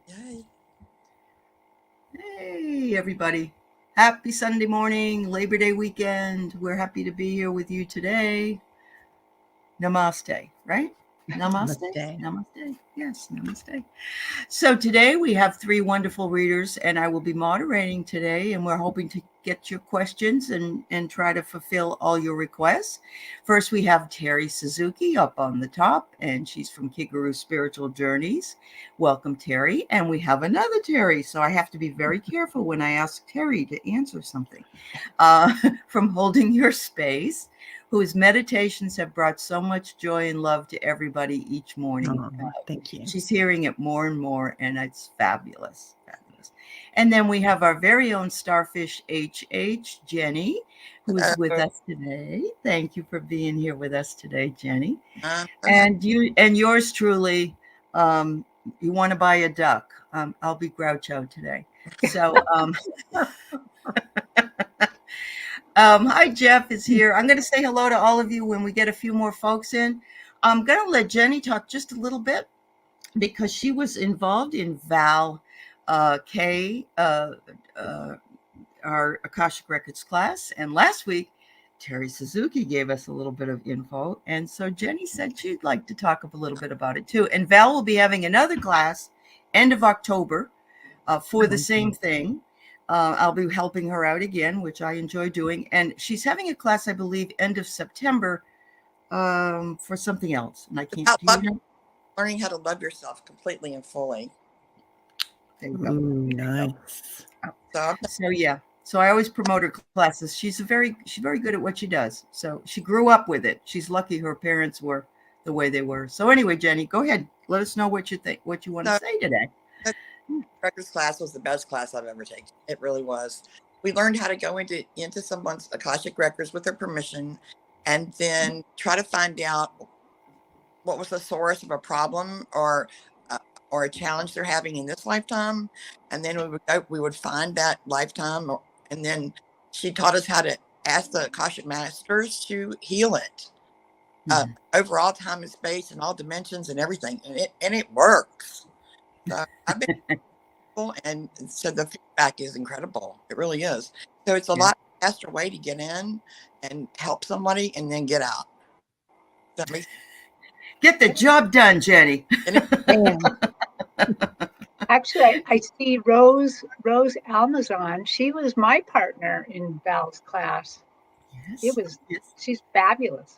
Yay. Hey, everybody. Happy Sunday morning, Labor Day weekend. We're happy to be here with you today. Namaste, right? Namaste? Namaste. Namaste. Yes, namaste. So today we have three wonderful readers, and I will be moderating today, and we're hoping to get your questions and try to fulfill all your requests. First, we have Terry Suzuki up on the top, and she's from Kigaru Spiritual Journeys. Welcome, Terry. And we have another Terry, so I have to be very careful when I ask Terry to answer something. From Holding Your Space, whose meditations have brought so much joy and love to everybody each morning. Oh, thank you. She's hearing it more and more, and it's fabulous. Fabulous. And then we have our very own Starfish HH, Jenny, who is with us today. Thank you for being here with us today, Jenny. And yours truly, you want to buy a duck. I'll be Groucho today. So hi, Jeff is here. I'm going to say hello to all of you when we get a few more folks in. I'm going to let Jenny talk just a little bit because she was involved in Val K, our Akashic Records class. And last week, Terry Suzuki gave us a little bit of info. And so Jenny said she'd like to talk a little bit about it too. And Val will be having another class end of October for the same thing. I'll be helping her out again, which I enjoy doing. And she's having a class, I believe, end of September for something else. And I can't. Learning how to love yourself completely and fully. There you go. Nice. So yeah. So I always promote her classes. She's very good at what she does. So she grew up with it. She's lucky her parents were the way they were. So anyway, Jenny, go ahead. Let us know what you think, what you want to say today. Records class was the best class I've ever taken. It really was. We learned how to go into someone's Akashic Records with their permission, and then try to find out what was the source of a problem or a challenge they're having in this lifetime. And then we would find that lifetime, and then she taught us how to ask the Akashic Masters to heal it. Overall time and space and all dimensions and everything. And it works. So I've been and so the feedback is incredible. It really is. So it's a lot faster way to get in and help somebody and then get out. That makes get the job done, Jenny. Actually, I see Rose Almazan. She was my partner in Val's class. Yes. She's fabulous.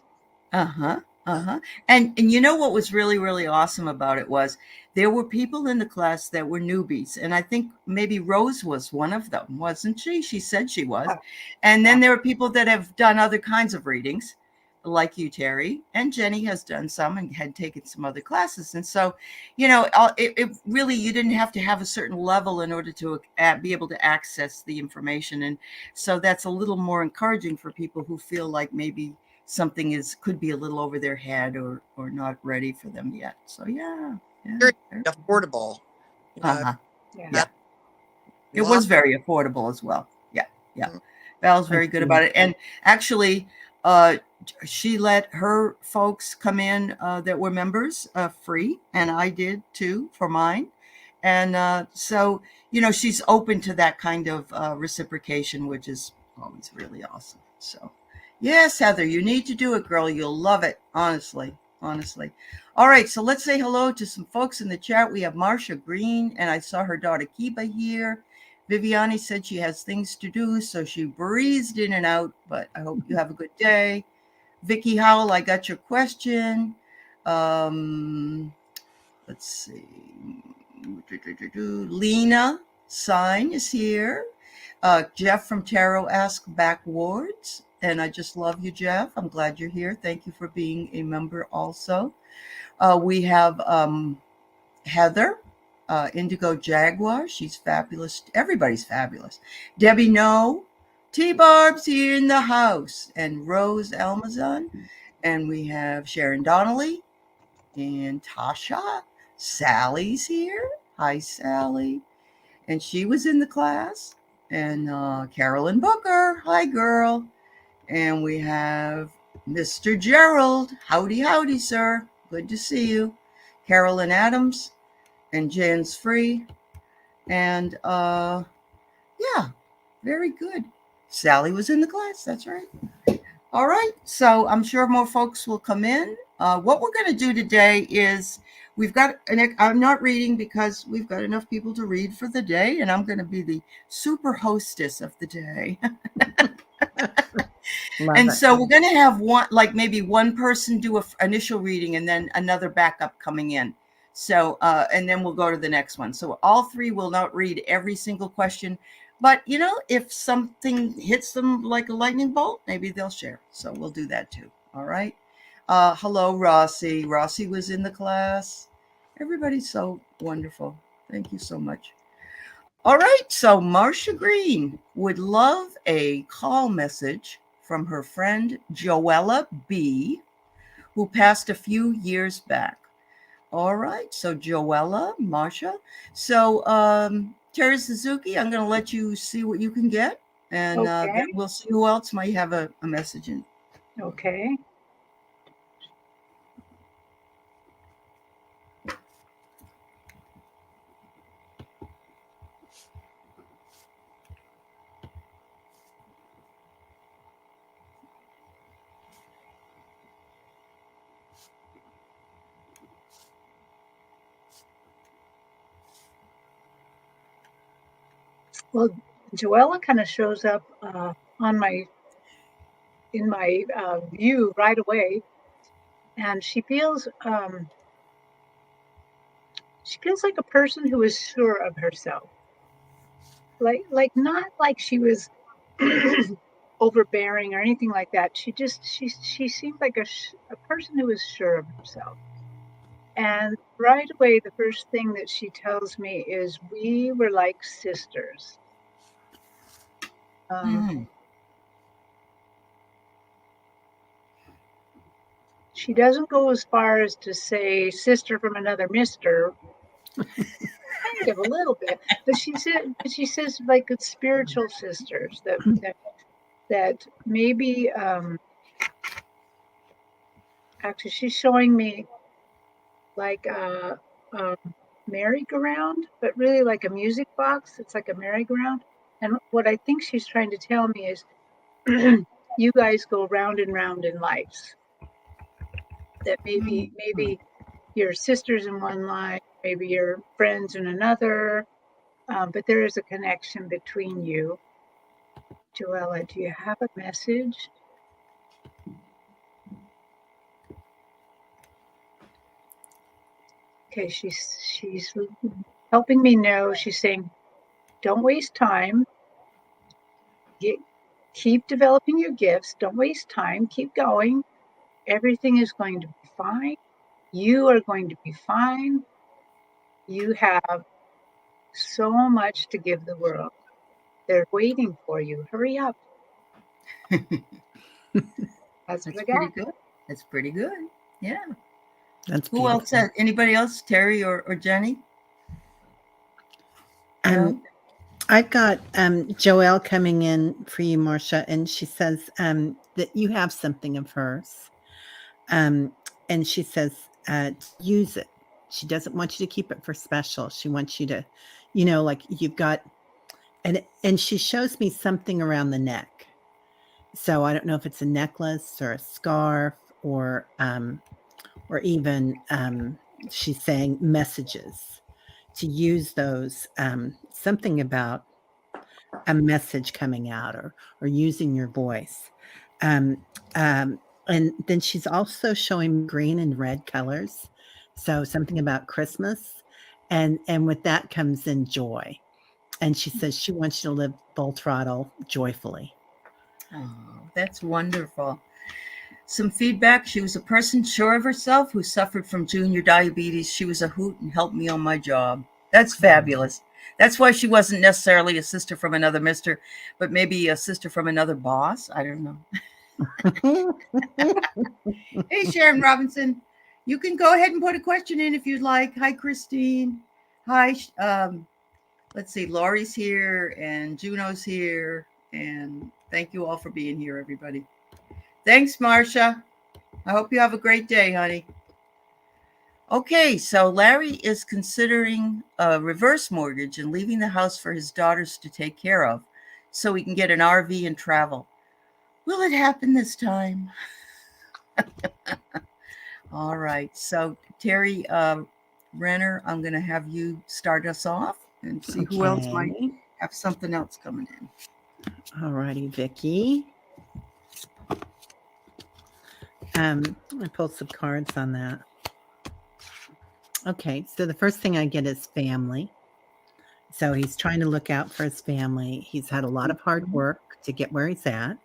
And you know what was really, really awesome about it was there were people in the class that were newbies. And I think maybe Rose was one of them, wasn't she? She said she was. And then there were people that have done other kinds of readings, like you, Terry, and Jenny has done some and had taken some other classes. And so, you know, it really, you didn't have to have a certain level in order to be able to access the information. And so that's a little more encouraging for people who feel like maybe something could be a little over their head or not ready for them yet. So very affordable. It was very affordable as well. Val's very good about it. And actually she let her folks come in that were members free, and I did too for mine. And so, you know, she's open to that kind of reciprocation, which is always really awesome. So yes, Heather, you need to do it, girl. You'll love it. Honestly. All right. So let's say hello to some folks in the chat. We have Marcia Green, and I saw her daughter Kiba here. Viviani said she has things to do, so she breezed in and out, but I hope you have a good day. Vicky Howell, I got your question. Let's see. Lena Sign is here. Jeff from Tarot Ask Backwards. And I just love you, Jeff. I'm glad you're here. Thank you for being a member also. We have Heather, Indigo Jaguar. She's fabulous. Everybody's fabulous. Debbie No. T-Barb's here in the house. And Rose Almazan. And we have Sharon Donnelly. And Tasha. Sally's here. Hi, Sally. And she was in the class. And Carolyn Booker. Hi, girl. And we have Mr. Gerald. Howdy, sir. Good to see you. Carolyn Adams and Jan's Free. And yeah, very good. Sally was in the class. That's right. All right. So I'm sure more folks will come in. What we're going to do today is I'm not reading because we've got enough people to read for the day, and I'm going to be the super hostess of the day. And so we're going to have maybe one person do an initial reading and then another backup coming in. So, and then we'll go to the next one. So all three will not read every single question, but if something hits them like a lightning bolt, maybe they'll share. So we'll do that too. All right. Hello, Rossi. Rossi was in the class. Everybody's so wonderful. Thank you so much. All right. So Marcia Green would love a call message from her friend Joella B., who passed a few years back. All right, so Joella, Marcia. So Terry Suzuki, I'm going to let you see what you can get, and then we'll see who else might have a message in. Okay. Well, Joella kind of shows up in my view right away, and she feels like a person who is sure of herself, like not like she was overbearing or anything like that. She seemed like a person who was sure of herself. And right away, the first thing that she tells me is we were like sisters. She doesn't go as far as to say sister from another mister, kind of a little bit, but she says like it's spiritual sisters that maybe actually she's showing me like a merry-go-round, but really like a music box. It's like a merry-go-round. And what I think she's trying to tell me is you guys go round and round in life. That maybe you're sisters in one life, maybe you're friends in another, but there is a connection between you. Joella, do you have a message? Okay, she's helping me know. She's saying, don't waste time. Keep developing your gifts. Don't waste time. Keep going. Everything is going to be fine. You are going to be fine. You have so much to give the world. They're waiting for you. Hurry up. That's pretty good. That's pretty good. Yeah. That's who else? Anybody else? Terry or Jenny? I've got Joelle coming in for you, Marcia, and she says that you have something of hers. And she says, use it. She doesn't want you to keep it for special. She wants you to, like you've got, and she shows me something around the neck. So I don't know if it's a necklace or a scarf or even she's saying messages, to use those, something about a message coming out or using your voice. And then she's also showing green and red colors. So something about Christmas. And with that comes in joy. And she says she wants you to live full throttle joyfully. Oh, that's wonderful. Some feedback. She was a person sure of herself who suffered from junior diabetes. She was a hoot and helped me on my job. That's fabulous. That's why she wasn't necessarily a sister from another mister, but maybe a sister from another boss. I don't know. Hey, Sharon Robinson, you can go ahead and put a question in if you'd like. Hi, Christine. Hi. Let's see. Laurie's here and Juno's here. And thank you all for being here, everybody. Thanks, Marcia. I hope you have a great day, honey. Okay, so Larry is considering a reverse mortgage and leaving the house for his daughters to take care of so he can get an RV and travel. Will it happen this time? All right. So, Terry Renner, I'm going to have you start us off and see who else might Okay. have something else coming in. All righty, Vicky. I pulled some cards on that. Okay, so the first thing I get is family. So he's trying to look out for his family. He's had a lot of hard work to get where he's at.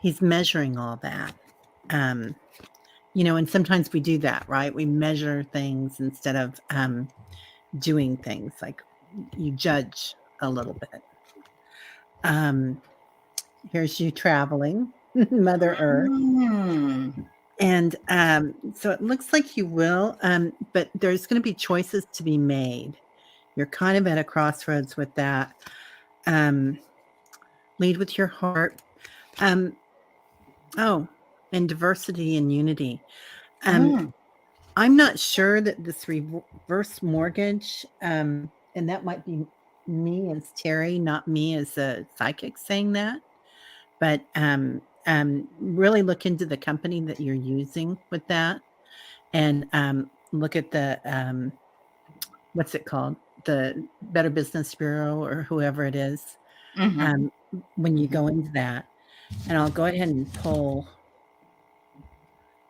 He's measuring all that. You know, and sometimes we do that, right? We measure things instead of doing things. Like you judge a little bit. Here's you traveling, Mother Earth. And so it looks like you will, but there's going to be choices to be made. You're kind of at a crossroads with that. Lead with your heart. Oh, and diversity and unity. I'm not sure that this reverse mortgage, and that might be me as Terry, not me as a psychic saying that, but really look into the company that you're using with that, and look at the what's it called, the Better Business Bureau or whoever it is, when you go into that. And I'll go ahead and pull,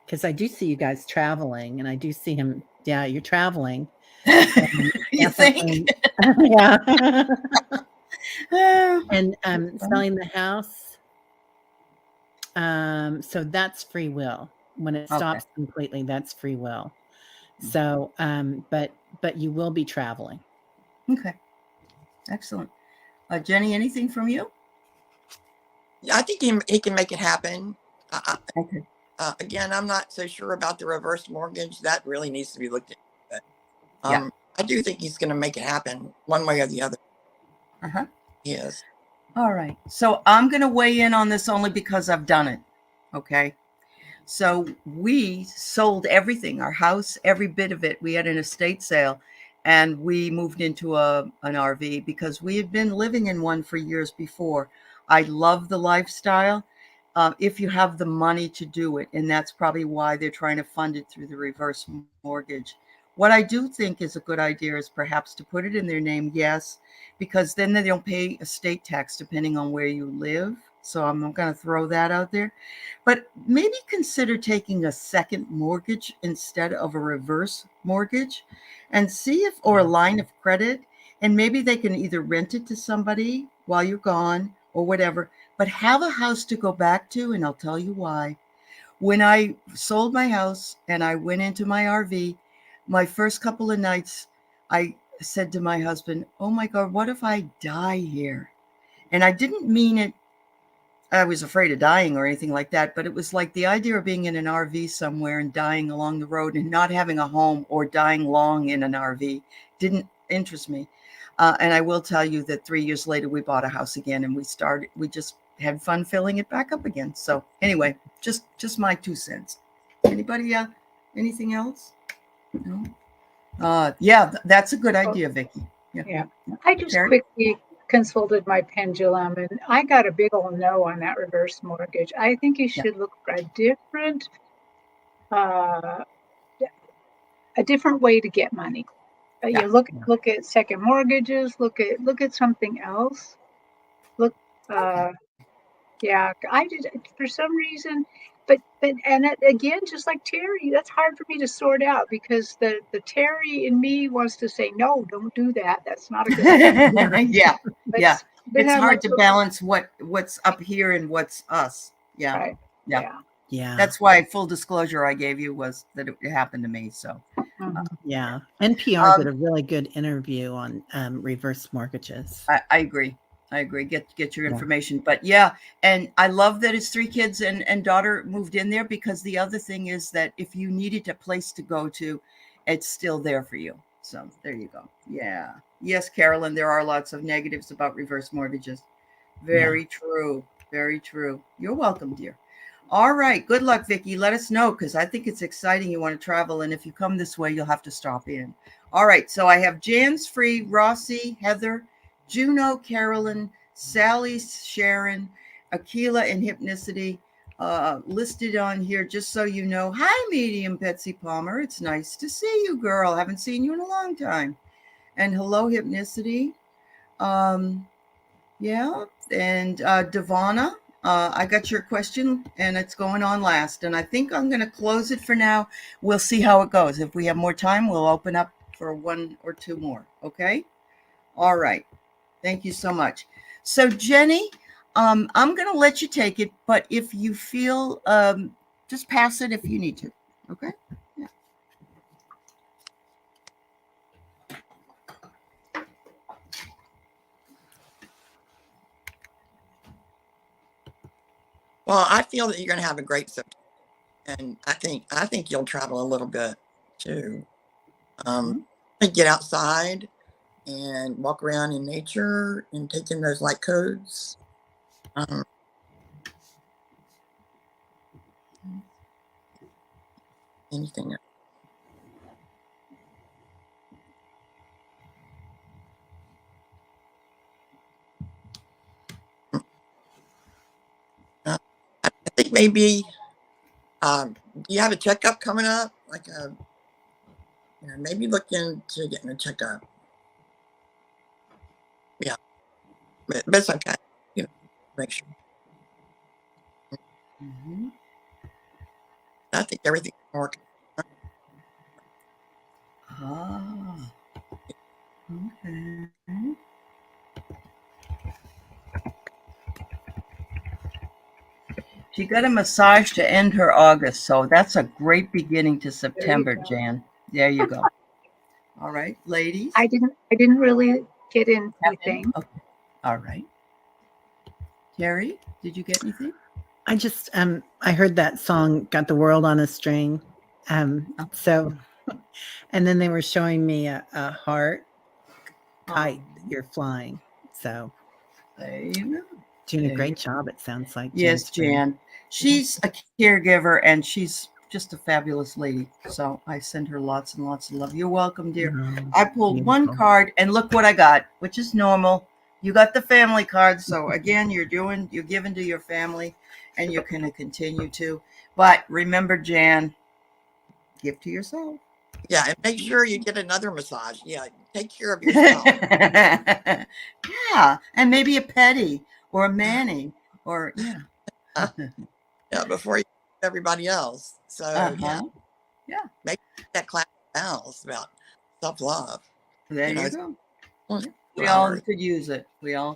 because I do see you guys traveling, and I do see him. Yeah, you're traveling. You think? Yeah. And selling the house. So that's free will. When it stops completely, that's free will. So, but you will be traveling. Okay. Excellent. Jenny, anything from you? Yeah, I think he can make it happen. Okay. Again, I'm not so sure about the reverse mortgage. That really needs to be looked at. But I do think he's going to make it happen one way or the other. Yes. All right. So I'm going to weigh in on this only because I've done it. Okay. So we sold everything, our house, every bit of it. We had an estate sale, and we moved into an RV because we had been living in one for years before. I love the lifestyle. If you have the money to do it, and that's probably why they're trying to fund it through the reverse mortgage. What I do think is a good idea is perhaps to put it in their name, yes, because then they don't pay estate tax depending on where you live. So I'm going to throw that out there. But maybe consider taking a second mortgage instead of a reverse mortgage and see if, or a line of credit, and maybe they can either rent it to somebody while you're gone or whatever, but have a house to go back to. And I'll tell you why. When I sold my house and I went into my RV, my first couple of nights, I said to my husband, oh my God, what if I die here? And I didn't mean it. I was afraid of dying or anything like that, but it was like the idea of being in an RV somewhere and dying along the road and not having a home or dying long in an RV didn't interest me. And I will tell you that 3 years later, we bought a house again, and we just had fun filling it back up again. So anyway, just my 2 cents. Anybody, anything else? No? Yeah, that's a good idea, Vicki. Yeah. I just quickly consulted my pendulum, and I got a big old no on that reverse mortgage. I think you should look for a different way to get money. You look at second mortgages, look at something else. Look, yeah, I did for some reason, but again, just like Terry, that's hard for me to sort out because the Terry in me wants to say no, don't do that. That's not a good idea. Yeah. It's hard to balance what's up here and what's us. Yeah. Right. Yeah. That's why full disclosure I gave you was that it happened to me. So yeah. NPR did a really good interview on reverse mortgages. I agree. Get your information. But yeah, and I love that his 3 kids and daughter moved in there, because the other thing is that if you needed a place to go to, it's still there for you. So there you go. Yeah. Yes, Carolyn, there are lots of negatives about reverse mortgages. Very true. Very true. You're welcome, dear. All right. Good luck, Vicki. Let us know because I think it's exciting. You want to travel. And if you come this way, you'll have to stop in. All right. So I have Jan's Free, Rossi, Heather, Juno, Carolyn, Sally, Sharon, Akila, and Hypnicity listed on here just so you know. Hi, Medium Betsy Palmer. It's nice to see you, girl. Haven't seen you in a long time. And hello, Hypnicity. Yeah. And Devana. I got your question and it's going on last. And I think I'm going to close it for now. We'll see how it goes. If we have more time, we'll open up for one or two more. Okay. All right. Thank you so much. So Jenny, I'm going to let you take it, but if you feel, just pass it if you need to. Okay. Yeah. Well, I feel that you're going to have a great September, and I think you'll travel a little bit too. Get outside and walk around in nature and take in those light codes. Anything else? I think maybe do you have a checkup coming up? Like maybe look into getting a checkup. Yeah, but it's okay. Make sure. I think everything's working. Ah, okay. She got a massage to end her August, so that's a great beginning to September, Jan. There you go. All right, ladies. I didn't really get in anything. Okay. All right. Terry, did you get anything? I just I heard that song "Got the World on a String," so, and then they were showing me a heart kite that you're flying. So there you go. Doing a great job. It sounds like. Yes, Jan. She's a caregiver and she's just a fabulous lady. So I send her lots and lots of love. You're welcome, dear. I pulled one card and look what I got, which is normal. You got the family card. So again, you're giving to your family and you're going to continue to. But remember, Jan, give to yourself. Yeah, and make sure you get another massage. Yeah, take care of yourself. Yeah, and maybe a pedi or a mani or yeah, before you everybody else. So yeah, make that class else about self-love. There you go. We all could use it. Yeah,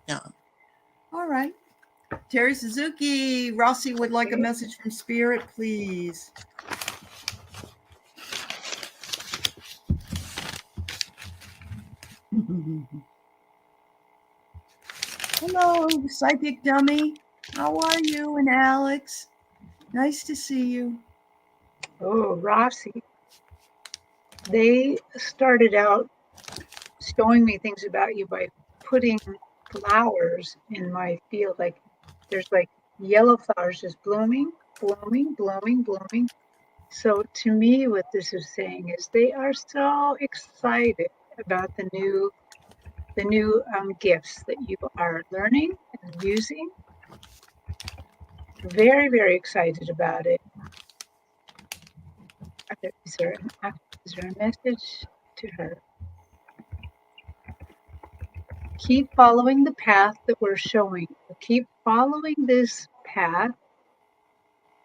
yeah. All right. Terry Suzuki, Rossi would like a message from Spirit, please. Hello, Psychic Dummy. How are you and Alex? Nice to see you. Oh, Rossi. They started out showing me things about you by putting flowers in my field. Like there's like yellow flowers just blooming. So to me, what this is saying is they are so excited about the new gifts that you are learning and using. Very, very excited about it. Is there a message to her? Keep following the path that we're showing. Keep following this path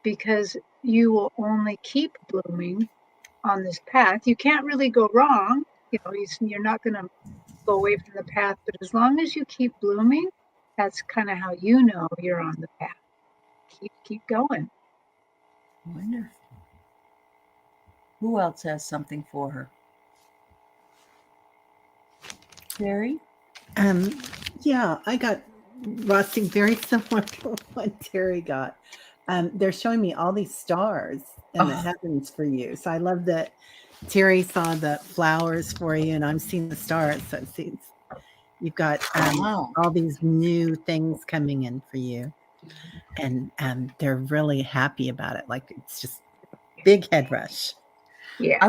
because you will only keep blooming on this path. You can't really go wrong. You're not going to go away from the path, but as long as you keep blooming, that's kind of how you know you're on the path. Keep going. Wonderful. Who else has something for her? Terry? Yeah, I got Rossi very similar to what Terry got. They're showing me all these stars in the heavens for you. So I love that Terry saw the flowers for you and I'm seeing the stars. So You've got Wow. all these new things coming in for you, and they're really happy about it. Like it's just big head rush. Yeah. I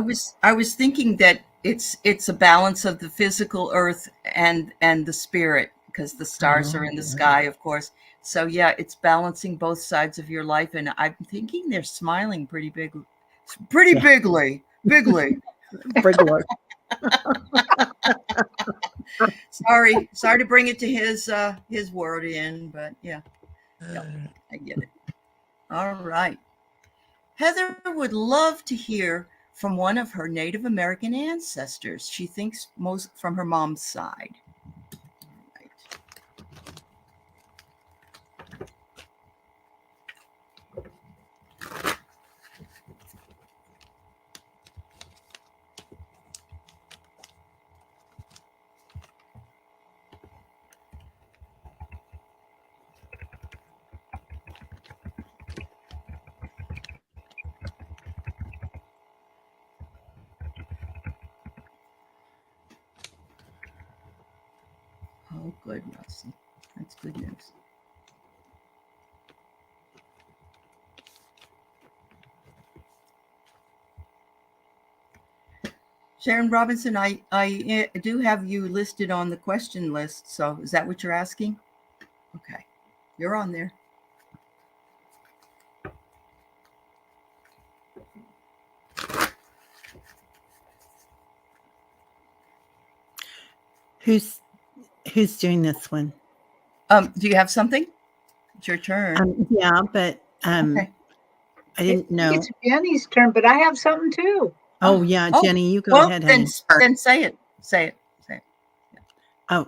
was thinking that it's a balance of the physical earth and the spirit, because the stars are in the sky, of course. So yeah, it's balancing both sides of your life, and I'm thinking they're smiling pretty Yeah. bigly. Brigler. Sorry to bring it to his word in, but yeah, I get it. All right. Heather would love to hear from one of her Native American ancestors. She thinks most from her mom's side. Right. Oh, good, Rusty. That's good news. Sharon Robinson, I do have you listed on the question list. So is that what you're asking? Okay, you're on there. Who's doing this one? Do you have something? It's your turn. Yeah, but Okay. I didn't know. It's Jenny's turn, but I have something too. Oh yeah, Oh, Jenny, you go well, ahead, then, honey. then say it. Say it. Say it. Oh,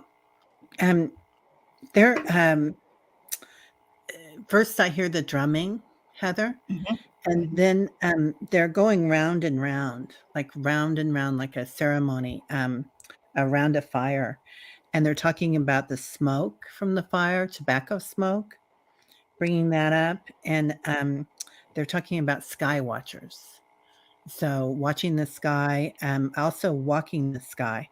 there. First, I hear the drumming, Heather, Mhm. and then they're going round and round, like a ceremony, around a fire, and they're talking about the smoke from the fire, tobacco smoke, bringing that up, and they're talking about sky watchers. So watching the sky, also walking the sky,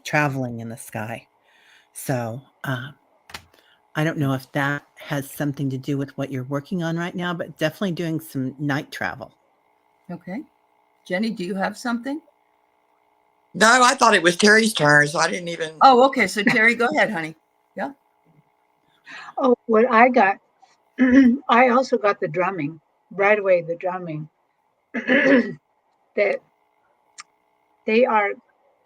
traveling in the sky. So I don't know if that has something to do with what you're working on right now, but definitely doing some night travel. Okay. Jenny, do you have something? No, I thought it was Terry's turn, so I didn't even. Oh, okay. So Terry, go ahead, honey. Yeah. Oh, what I got, I also got the drumming right away. The drumming that they are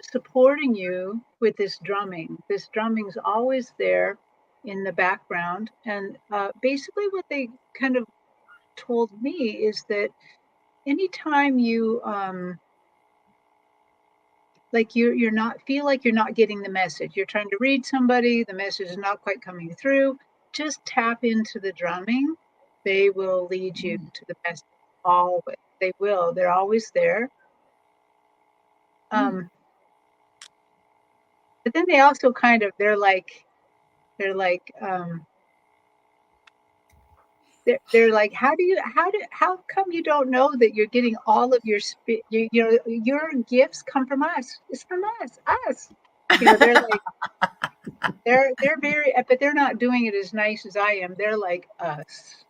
supporting you with this drumming. This drumming's always there in the background, and basically, what they kind of told me is that anytime you like you're not feel like you're not getting the message, you're trying to read somebody, the message is not quite coming through, just tap into the drumming. They will lead you to the message. Always, they will. They're always there. But then they also kind of they're like they're like how come you don't know that you're getting all of your your gifts come from us? It's from us. They're like they're very, but they're not doing it as nice as I am. They're like us.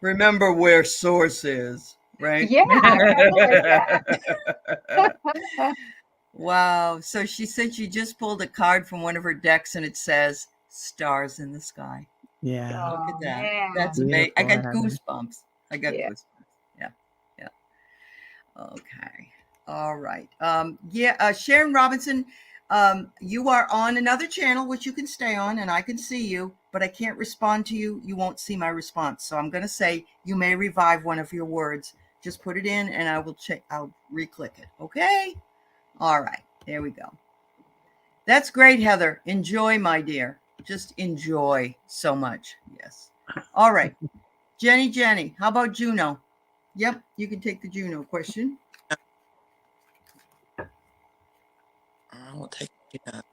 Remember where source is, right? Yeah, kind of like that. Wow. So she said she just pulled a card from one of her decks and it says stars in the sky. Yeah. Look at Oh, that. man. That's amazing. I got Beautiful, Heather. goosebumps. I got Yeah. goosebumps. Yeah. Yeah. Okay. All right. Sharon Robinson, you are on another channel, which you can stay on and I can see you, but I can't respond to you. You won't see my response. So I'm going to say you may revive one of your words. Just put it in and I will check. I'll re-click it. Okay. All right. There we go. That's great, Heather. Enjoy, my dear. Just enjoy so much. Yes. All right. Jenny, how about Juno? Yep, you can take the Juno question. I will take it up.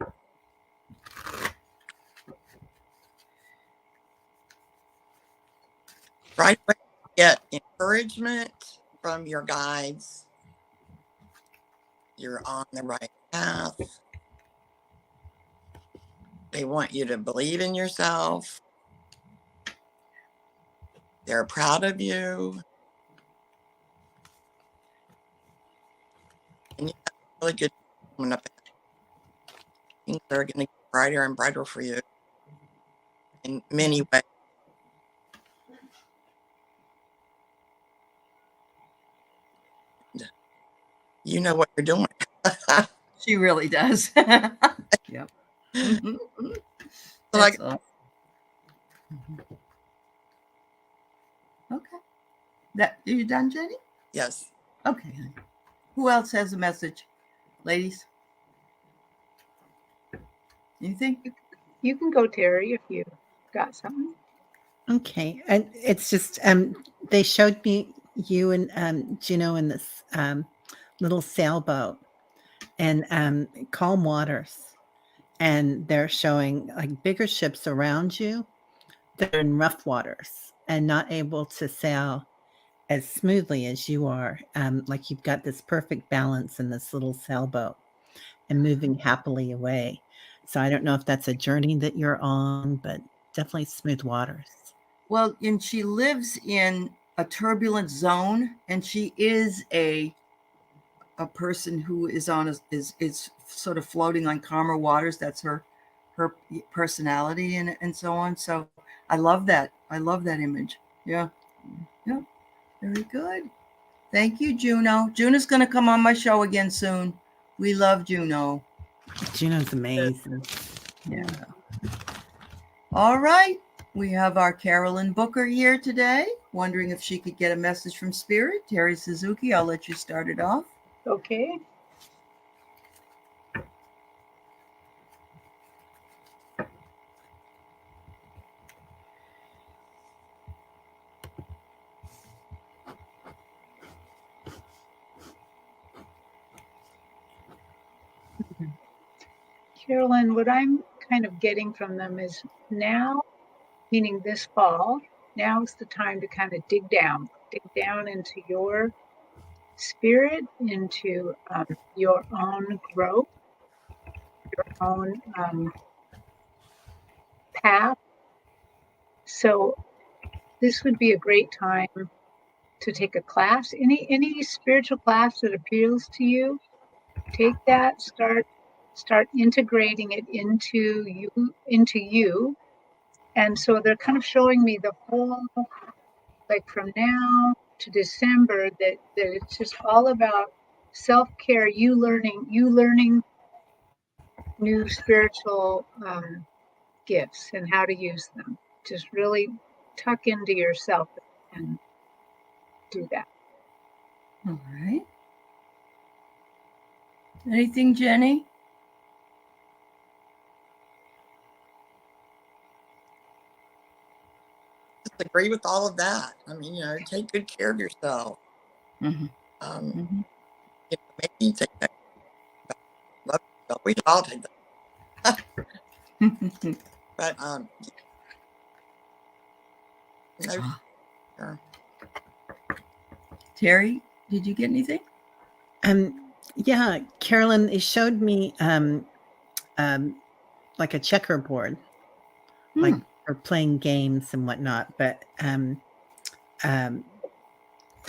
Right when you get encouragement from your guides, you're on the right path. They want you to believe in yourself. They're proud of you. And you have a really good coming up. Things are going to get brighter and brighter for you in many ways. You know what you're doing. She really does. Yep. Mhm. Like, That's all. Mhm. Okay. That you done, Jenny? yes. Okay. honey. Who else has a message, ladies? Anything? You can go, Terry, if you got something. Okay, and it's just they showed me you and Juno in this little sailboat and calm waters, and they're showing like bigger ships around you that are in rough waters and not able to sail as smoothly as you are. Like you've got this perfect balance in this little sailboat and moving happily away. So I don't know if that's a journey that you're on, but definitely smooth waters. Well, and she lives in a turbulent zone, and she is a person who is on is sort of floating on calmer waters. That's her personality and so on. So I love that. I love that image. Yeah. Yeah. Very good. Thank you, Juno. Juno's going to come on my show again soon. We love Juno. Juno's amazing. Yeah. All right. We have our Carolyn Booker here today, wondering if she could get a message from Spirit. Terry Suzuki, I'll let you start it off. Okay. Carolyn, what I'm kind of getting from them is now, meaning this fall, now is the time to kind of dig down into your spirit, into your own growth, your own path. So this would be a great time to take a class, any spiritual class that appeals to you. Take that, start integrating it into you. And so they're kind of showing me the whole, like from now to December, that it's just all about self-care, you learning new spiritual gifts and how to use them. Just really tuck into yourself and do that. All right. Anything, Jenny? Just agree with all of that. I mean, take good care of yourself. Mm-hmm. Mm-hmm. Maybe you take that. Love yourself. We should all take that. But no, sure. Terry, did you get anything? Yeah, Carolyn, it showed me like a checkerboard, like for playing games and whatnot, but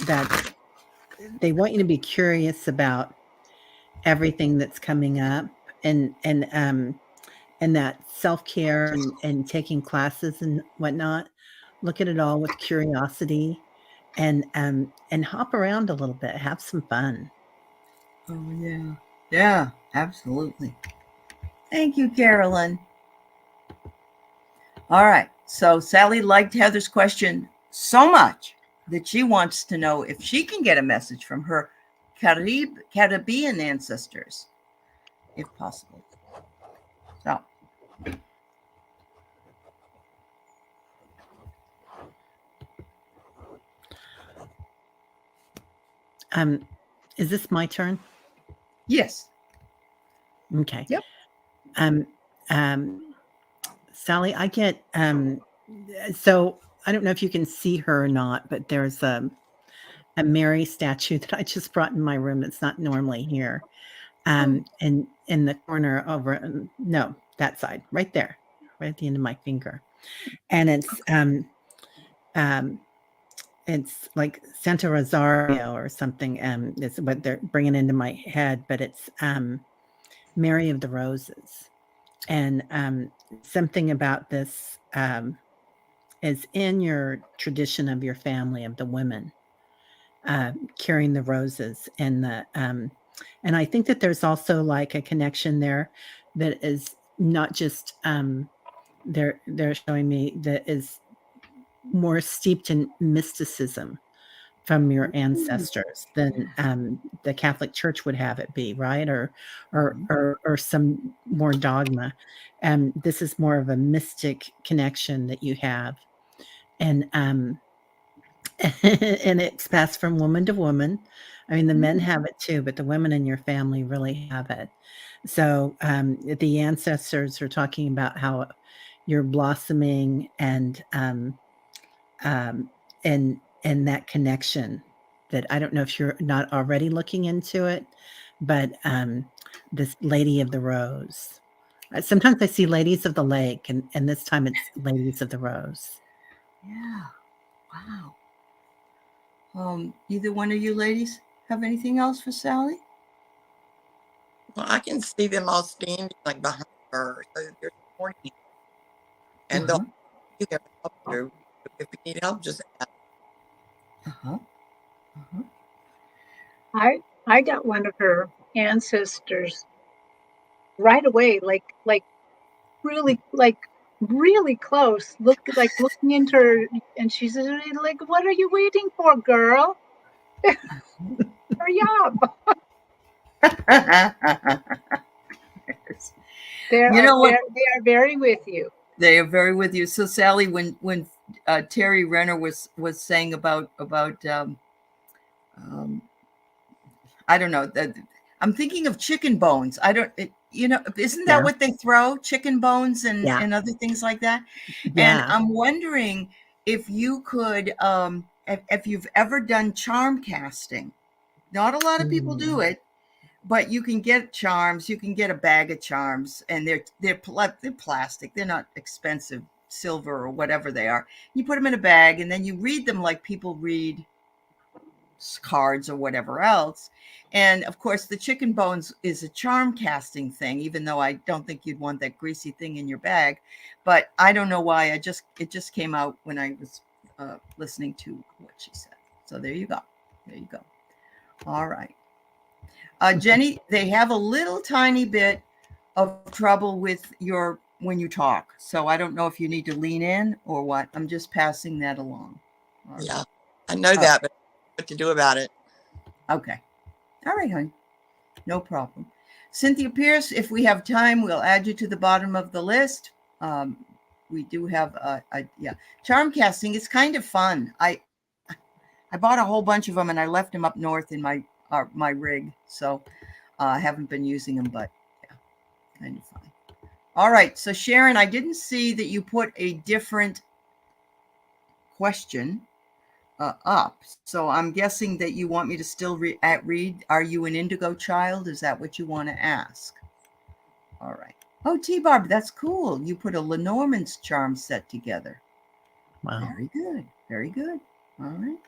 that they want you to be curious about everything that's coming up and that self-care and taking classes and whatnot. Look at it all with curiosity and hop around a little bit, have some fun. Oh, yeah. Yeah, absolutely. Thank you, Carolyn. All right. So Sally liked Heather's question so much that she wants to know if she can get a message from her Caribbean ancestors, if possible. So. Is this my turn? Yes. Okay. Yep. Sally, I get so I don't know if you can see her or not, but there's a Mary statue that I just brought in my room. It's not normally here. and in the corner over, no, that side, right there, right at the end of my finger. And it's like Santa Rosario or something. Is what they're bringing into my head, but it's Mary of the Roses, and something about this is in your tradition of your family of the women carrying the roses and the and I think that there's also like a connection there that is not just they're showing me that is more steeped in mysticism from your ancestors than the Catholic Church would have it be, right? Or some more dogma. This is more of a mystic connection that you have, and and it's passed from woman to woman. I mean, the men have it too, but the women in your family really have it. So the ancestors are talking about how you're blossoming and that connection that I don't know if you're not already looking into it, but this Lady of the Rose. Sometimes I see Ladies of the Lake, and this time it's Ladies of the Rose. Yeah. Wow. Either one of you ladies have anything else for Sally? Well, I can see them all standing like behind her. So they're supporting you. And they'll be there to help you. If you need help, just ask. I got one of her ancestors right away, like really close. Looking into her, and she said, like, "What are you waiting for, girl? Hurry up!" They are very with you. They are very with you. So Sally, when Terry Renner was saying about I don't know, I'm thinking of chicken bones. I don't, isn't that what they throw? Chicken bones and other things like that. Yeah. And I'm wondering if you could, if you've ever done charm casting. Not a lot of people do it, but you can get charms. You can get a bag of charms, and they're plastic. They're not expensive, silver or whatever they are. You put them in a bag, and then you read them like people read cards or whatever else. And of course, the chicken bones is a charm casting thing, even though I don't think you'd want that greasy thing in your bag. But I don't know why. It just came out when I was listening to what she said. So there you go. There you go. All right. Jenny, they have a little tiny bit of trouble with when you talk. So I don't know if you need to lean in or what. I'm just passing that along. Right. Yeah, I know that, but what to do about it. Okay. All right, honey. No problem. Cynthia Pierce, if we have time, we'll add you to the bottom of the list. We do have charm casting is kind of fun. I bought a whole bunch of them and I left them up north in my rig. So I haven't been using them, but yeah, kind of fun. All right. So Sharon, I didn't see that you put a different question up. So I'm guessing that you want me to still read, are you an indigo child? Is that what you want to ask? All right. Oh, T-Barb, that's cool. You put a Lenormand's charm set together. Wow. Very good. Very good. All right.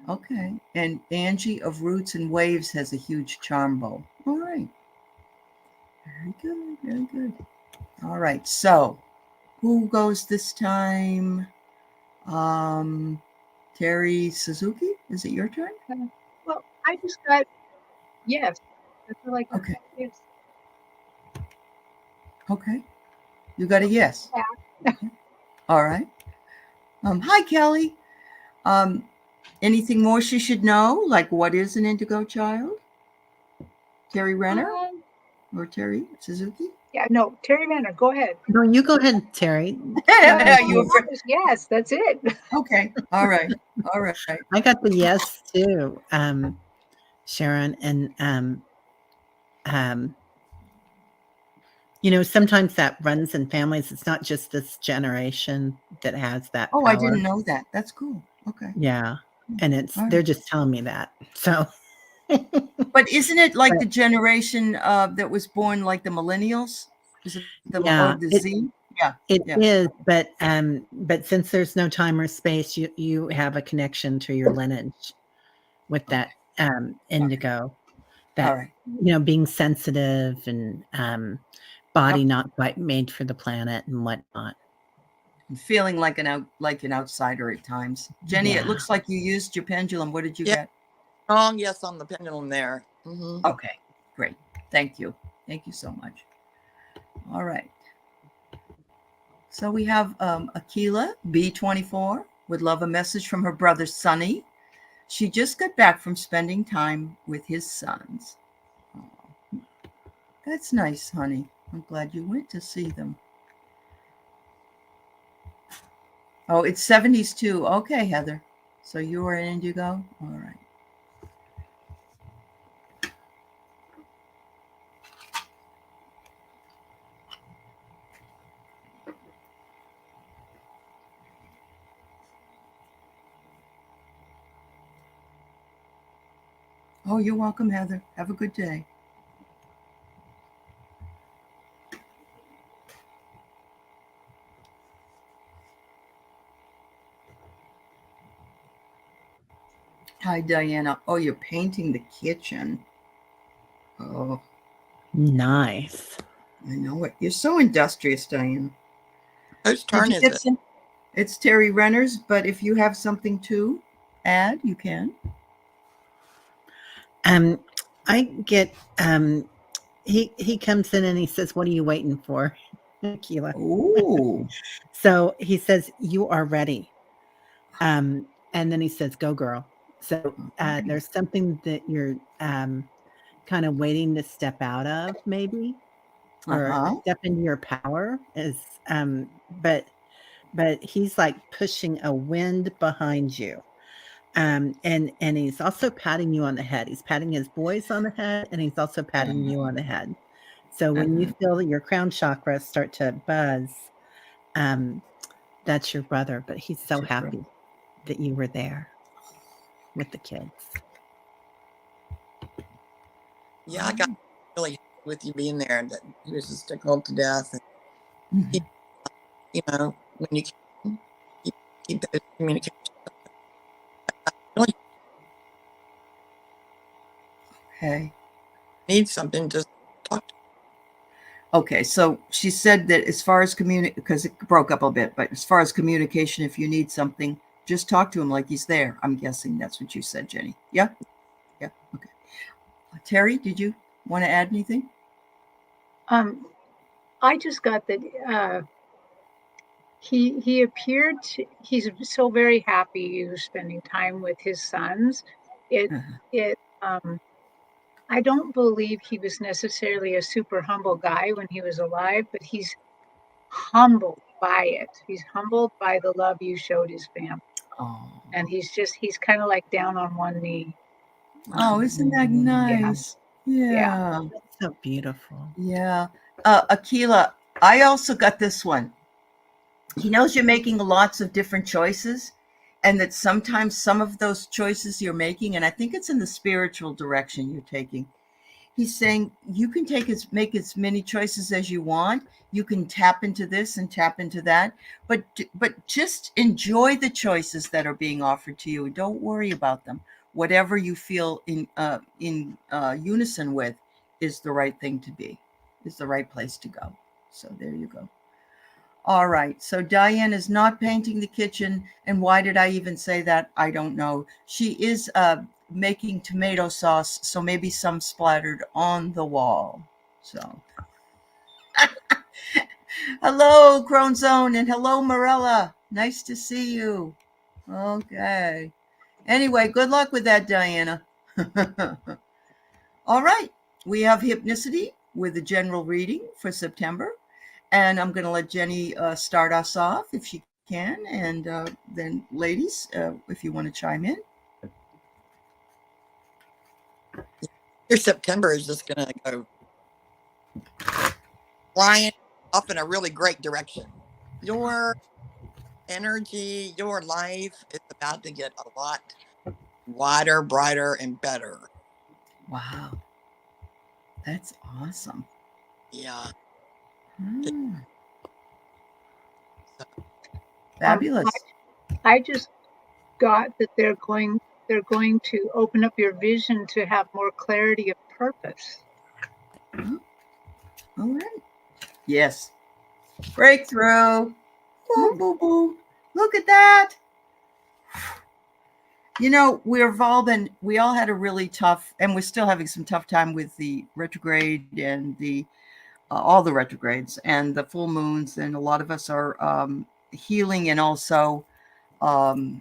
Okay. And Angie of Roots and Waves has a huge charm bow. All right. Very good. Very good. All right. So who goes this time? Terry Suzuki, is it your turn? Well, I just got yes. That's all I got. Okay. Yes. Okay. You got a yes. Yeah. Okay. All right. Hi, Kelly. Anything more she should know? Like, what is an indigo child? Terry Renner or Terry Suzuki? Yeah, no, Terry Renner, go ahead. No, you go ahead, Terry. Yes, that's it. Okay. All right. All right. I got the yes too, Sharon, and sometimes that runs in families. It's not just this generation that has that. Oh, power. I didn't know that. That's cool. Okay. Yeah, and they're just telling me that. So But isn't it like But- the generation that was born like the millennials? Is it the Yeah, the Z? Yeah. It Yeah. is, but since there's no time or space, you have a connection to your lineage with that indigo. That All right. being sensitive and body not quite made for the planet and whatnot. I'm feeling like an outsider at times. Jenny, it Yeah. looks like you used your pendulum. What did you Yeah. get? Strong yes on the pendulum there. Mhm. Okay, great. Thank you. Thank you so much. All right. So we have Akila, B24, would love a message from her brother, Sonny. She just got back from spending time with his sons. Oh, that's nice, honey. I'm glad you went to see them. Oh, it's 70s too. Okay, Heather. So you are in indigo? All right. Oh, you're welcome, Heather. Have a good day. Hi, Diana. Oh, you're painting the kitchen. Oh, Nice. I know it. You're so industrious, Diana. Whose Did turn you is get it? some? It's Terry Renner's, but if you have something to add, you can. I get he comes in and he says, "What are you waiting for?" Keela. Ooh. So he says, "You are ready." And then he says, "Go, girl." So there's something that you're kind of waiting to step out of, maybe, or Uh-huh. step into your power. Is but he's like pushing a wind behind you. And he's also patting you on the head. He's patting his boys on the head, and he's also patting you on the head. So when you feel your crown chakra start to buzz, that's your brother, but he's so Your brother. happy that you were there with the kids. Yeah, I got really happy with you being there. That he was just tickled to death. And Mhm. when you keep those communications, really Okay. need something, just talk to Okay, so she said that as far as because it broke up a bit, but as far as communication, if you need something, just talk to him like he's there. I'm guessing that's what you said, Jenny. Yeah? Yeah. Okay. Terry, did you want to add anything? I just got that he appeared to, he's so very happy he was spending time with his sons. It Uh-huh. it I don't believe he was necessarily a super humble guy when he was alive, but he's humbled by it. He's humbled by the love you showed his family. Oh. And he's kind of like down on one knee. Oh, isn't that nice? Yeah. That's so beautiful. Yeah. Akila, I also got this one. He knows you're making lots of different choices, and that sometimes some of those choices you're making, and I think it's in the spiritual direction you're taking. He's saying you can make as many choices as you want. You can tap into this and tap into that, but just enjoy the choices that are being offered to you. Don't worry about them. Whatever you feel in unison with is the right thing to be, is the right place to go. So there you go. All right. So Diane is not painting the kitchen. And why did I even say that? I don't know. She is making tomato sauce. So maybe some splattered on the wall. So hello, Crone Zone, and hello, Morella. Nice to see you. Okay. Anyway, good luck with that, Diana. All right. We have Hypnicity with a general reading for September. And I'm going to let Jenny start us off if she can. And then, ladies, if you want to chime in. your September is just going to go flying off in a really great direction. Your energy, your life is about to get a lot wider, brighter, and better. Wow. That's awesome. Yeah. Hmm. So, Fabulous. I just got that they're going to open up your vision to have more clarity of purpose. All right. Yes. Breakthrough. Boom, boom, boom. Look at that. You know, we all had a really tough, and we're still having some tough time with the retrograde and the all the retrogrades and the full moons. And a lot of us are healing and also um,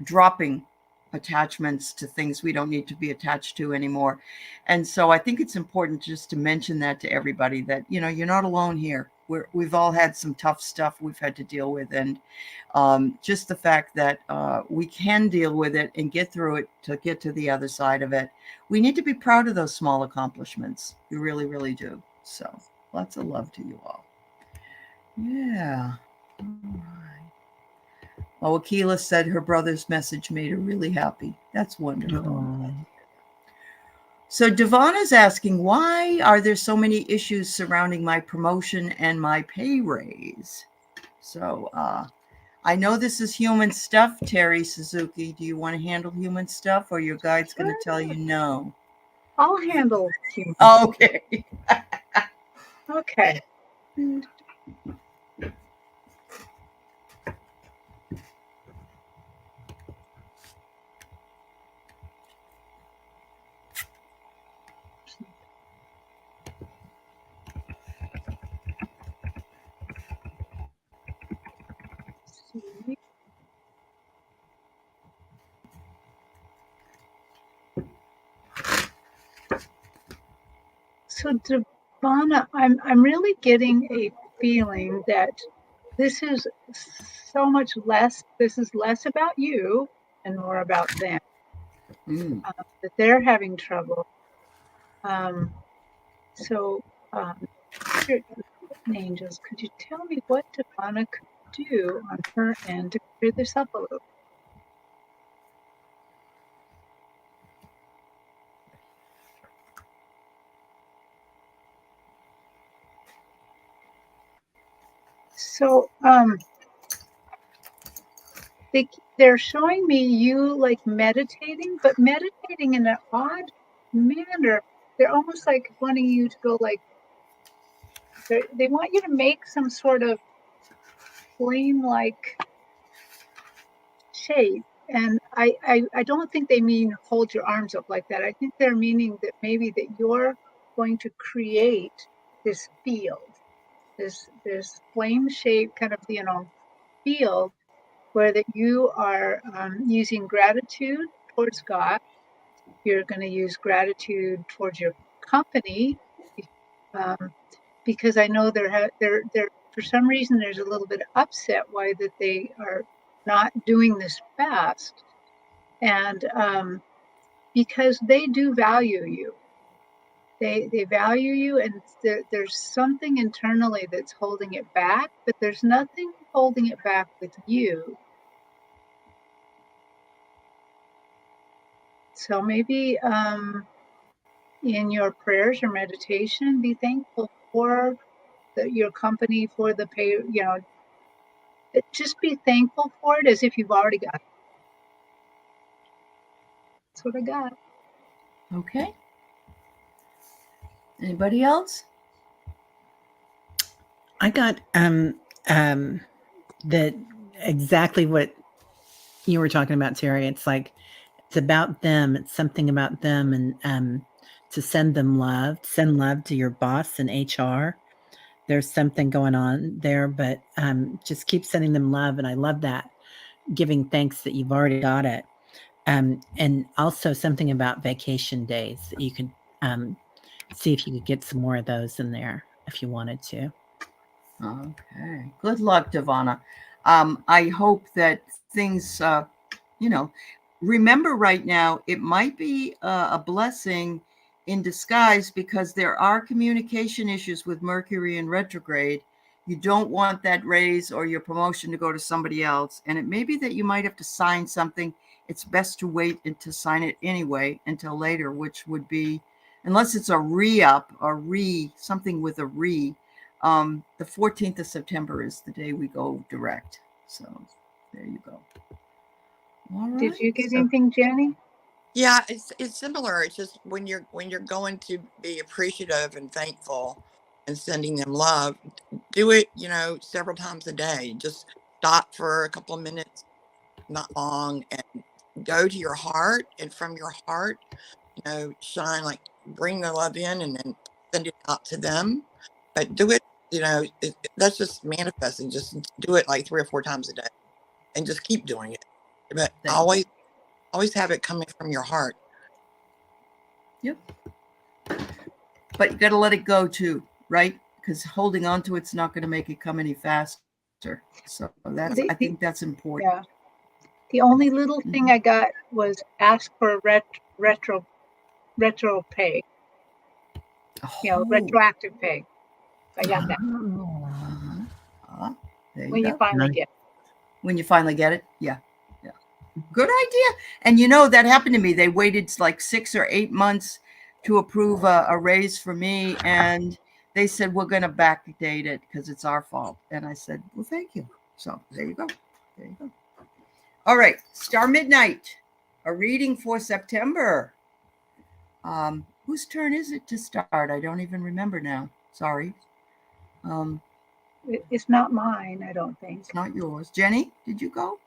dropping attachments to things we don't need to be attached to anymore. And so I think it's important just to mention that to everybody that, you know, you're not alone here. We've all had some tough stuff we've had to deal with. And just the fact that we can deal with it and get through it to get to the other side of it. We need to be proud of those small accomplishments. We really, really do. So lots of love to you all. Yeah. All right. Oh, Akila said her brother's message made her really happy. That's wonderful. Oh. So Devon is asking, why are there so many issues surrounding my promotion and my pay raise? So I know this is human stuff, Terry Suzuki. Do you want to handle human stuff, or your guide's going to tell you no? I'll handle human. Okay. Okay. So Devana, I'm really getting a feeling that this is so much less. This is less about you and more about them. That they're having trouble. So, Spirit angels, could you tell me what Devana could do on her end to clear this up a little? So, they're showing me you like meditating, but meditating in an odd manner. They're almost like wanting you to go like, they want you to make some sort of flame-like shape. And I don't think they mean hold your arms up like that. I think they're meaning that maybe that you're going to create this field, this flame shape kind of, field where that you are using gratitude towards God. You're going to use gratitude towards your company, because I know they're for some reason there's a little bit of upset why that they are not doing this fast, and because they do value you. They value you, and there's something internally that's holding it back, but there's nothing holding it back with you. So maybe in your prayers or meditation, be thankful for your company, for the pay, just be thankful for it as if you've already got it. That's what I got. Okay. Anybody else? I got that exactly what you were talking about, Terry. It's like it's about them. It's something about them, and to send love to your boss in HR. There's something going on there, but just keep sending them love, and I love that, giving thanks that you've already got it. And also something about vacation days that you could see if you could get some more of those in there if you wanted to. Okay. Good luck, Devana. I hope that things, remember right now, it might be a blessing in disguise because there are communication issues with Mercury in retrograde. You don't want that raise or your promotion to go to somebody else. And it may be that you might have to sign something it's best to wait and to sign it anyway until later, which would be, unless it's a re-up or something with a the 14th of September is the day we go direct. So there you go. All right. Did you get So, anything, Jenny? Yeah, it's similar. It's just when you're going to be appreciative and thankful and sending them love, do it, several times a day. Just stop for a couple of minutes, not long, and go to your heart, and from your heart, shine, like, bring the love in and then send it out to them. But do it, that's just manifesting. Just do it like 3 or 4 times a day and just keep doing it. But thank you. always have it coming from your heart. Yep. But you got to let it go too, right? Because holding on to it's not going to make it come any faster. So I think that's important. Yeah. The only little thing I got was ask for a retro pay. Retroactive pay. I got that. There you go. When you finally get it. When you finally get it. Yeah. Yeah. Good idea. And that happened to me. They waited like 6 or 8 months to approve a raise for me. And they said, we're going to backdate it because it's our fault. And I said, well, thank you. So there you go. There you go. All right. Star Midnight, a reading for September. Whose turn is it to start? I don't even remember now. Sorry. It's not mine, I don't think. It's not yours. Jenny, did you go?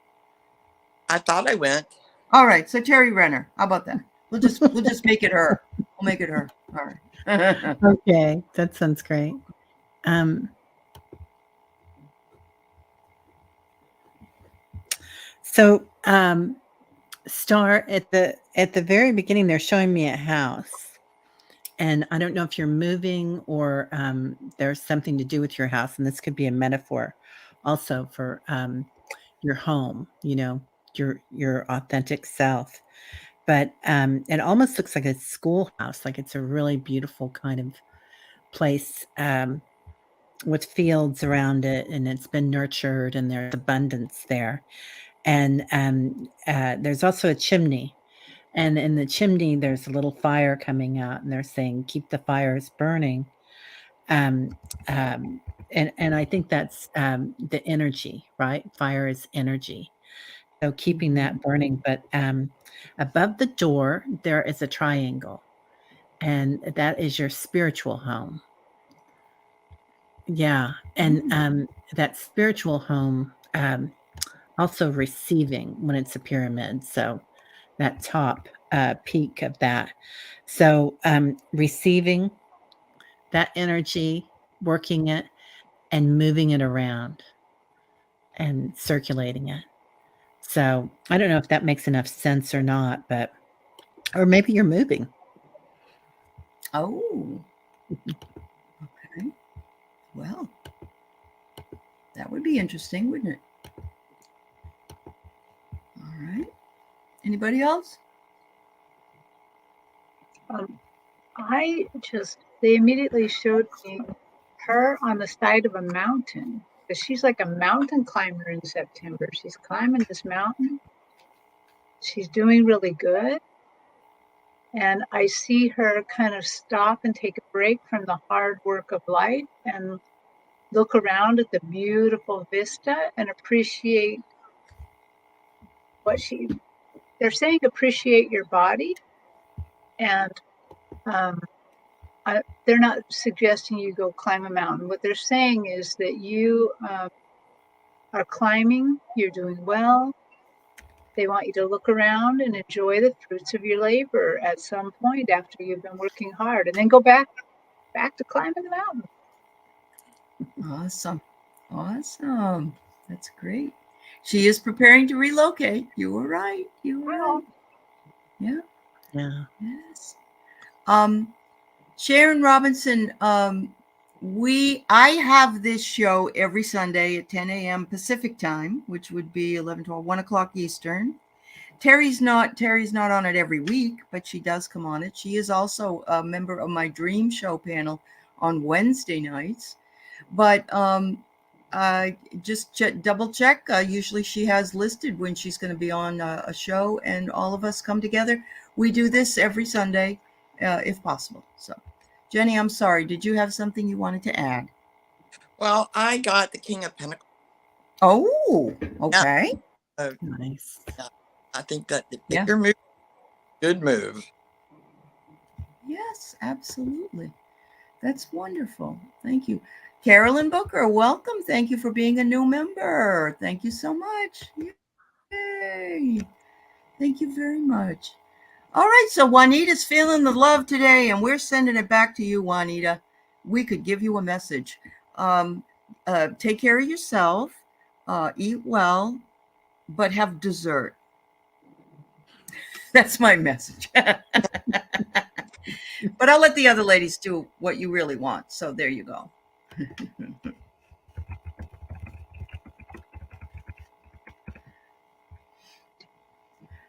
I thought I went. All right. So Terry Renner, how about that? We'll just make it her. We'll make it her. All right. Okay, that sounds great. So Star, at the very beginning, they're showing me a house, and I don't know if you're moving or there's something to do with your house, and this could be a metaphor also for your home, your authentic self. But it almost looks like a schoolhouse, like it's a really beautiful kind of place with fields around it, and it's been nurtured, and there's abundance there. And there's also a chimney, and in the chimney there's a little fire coming out, and they're saying keep the fires burning. And I think that's the energy, right? Fire is energy, so keeping that burning. But above the door there is a triangle, and that is your spiritual home. Yeah. And that spiritual home also receiving when it's a pyramid. So that top peak of that. So receiving that energy, working it, and moving it around and circulating it. So I don't know if that makes enough sense or not, or maybe you're moving. Oh. Okay. Well, that would be interesting, wouldn't it? All right. Anybody else? They immediately showed me her on the side of a mountain, because she's like a mountain climber in September. She's climbing this mountain. She's doing really good. And I see her kind of stop and take a break from the hard work of life and look around at the beautiful vista and appreciate they're saying appreciate your body. And they're not suggesting you go climb a mountain. What they're saying is that you are climbing, you're doing well. They want you to look around and enjoy the fruits of your labor at some point after you've been working hard, and then go back to climbing the mountain. Awesome. That's great. She is preparing to relocate. You were right. Yeah. Yes. Sharon Robinson, I have this show every Sunday at 10 a.m. Pacific time, which would be 11, 12, 1 o'clock Eastern. Terry's not on it every week, but she does come on it. She is also a member of my Dream Show panel on Wednesday nights. But just double check. Usually she has listed when she's going to be on a show, and all of us come together. We do this every Sunday, if possible. So, Jenny, I'm sorry. Did you have something you wanted to add? Well, I got the King of Pentacles. Oh, Yeah. okay. So Nice. I think that if Yeah. you're moving, good move. Yes, absolutely. That's wonderful. Thank you. Carolyn Booker, welcome. Thank you for being a new member. Thank you so much. Yay. Thank you very much. All right, so Juanita's feeling the love today, and we're sending it back to you, Juanita. We could give you a message. Take care of yourself, eat well, but have dessert. That's my message. But I'll let the other ladies do what you really want. So there you go.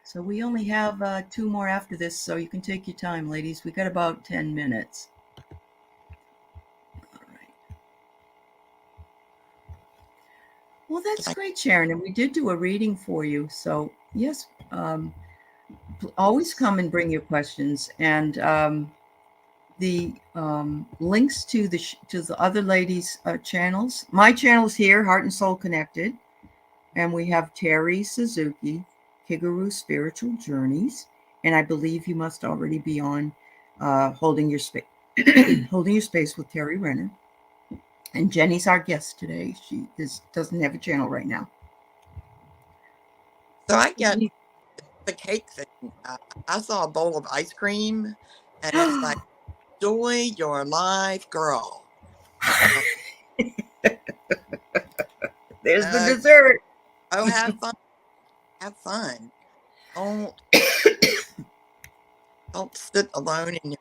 So we only have 2 more after this, so you can take your time, ladies. We got about 10 minutes. All right. Well, that's great, Sharon. And we did do a reading for you. So yes, always come and bring your questions. And the links to the other ladies' channels. My channel's here, Heart and Soul Connected. And we have Terry Suzuki, Higuru Spiritual Journeys, and I believe you must already be on Holding Your Space, Holding Your Space with Terry Renner. And Jenny's our guest today. She doesn't have a channel right now. So I get the cake thing. I saw a bowl of ice cream, and it's like, enjoy your life, girl. There's the dessert. Oh, have fun. Have fun. Don't sit alone in your.